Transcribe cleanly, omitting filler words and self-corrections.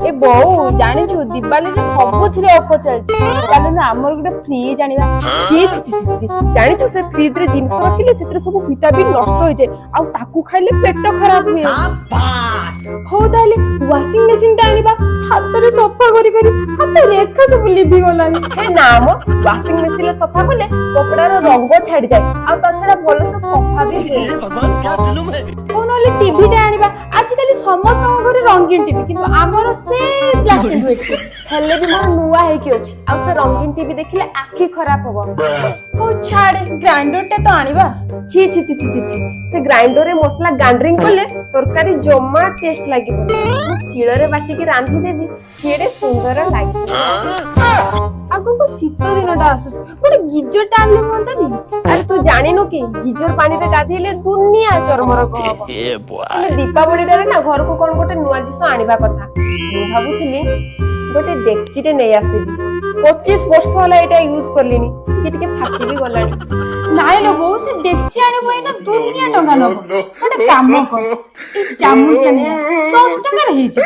ए बहु जानिछु दिवाली रे सबथिरे ऑफर चलछि चल ना हमर गुटे फ्रिज आनिबा फ्रिज जानिछु से फ्रिज रे जिंस रखिले सेतरे सब विटामिन नष्ट होय जाय आ ताकू खाइले पेट खराब हुए शाबाश हो ताले वॉशिंग मशीन ता आनिबा हाथ रे सफा करी हाथ रेखा सब लिभि गलानी हे नाम वॉशिंग मशीन ले सफा करले कपड़ा रो रंग छाडी जाय आ ता छडा भलो से सफा भी होय हे भगवान क्या जुलुम है ओ नले टीवी ता आनिबा आजकल समस्त घरे रंगीन टीवी किंतु हमर से ब्लैक एंड व्हाइट हेले भी मोर नुवा है कि अछि आ से रंगीन टीवी देखिले आखी खराब होबो ओ छाड़े ग्राइंडर टे तो आनिबा छी छी छी छी छी से ग्राइंडर रे मसला ग्राइंडिंग करले तरकारी जम्मा टेस्ट लागिबो शिळ रे बाटी के रांधी देबी केडे सुंदर लागी आगो को शीतो दिनटा आसु कोन गीजर टानले मोंतानी अरे तू जानिनो कि गीजर पानी रे गाधेले दुनिया चरमर कहबो ए बुआ दीपावली रे ना घर को कोन गोटे नुवा जिस आनिबा कथा मु भाबुथिली गोटे डेक्चिटे नै आसीबी 25 वर्ष होला एटा यूज करलिनी टिके फाटी भी गलानी नाइ लो बो से डेक्ची आने बई ना दुनिया टंगा नो गोटे काम कर ई चामच ने 10 टका रे हिची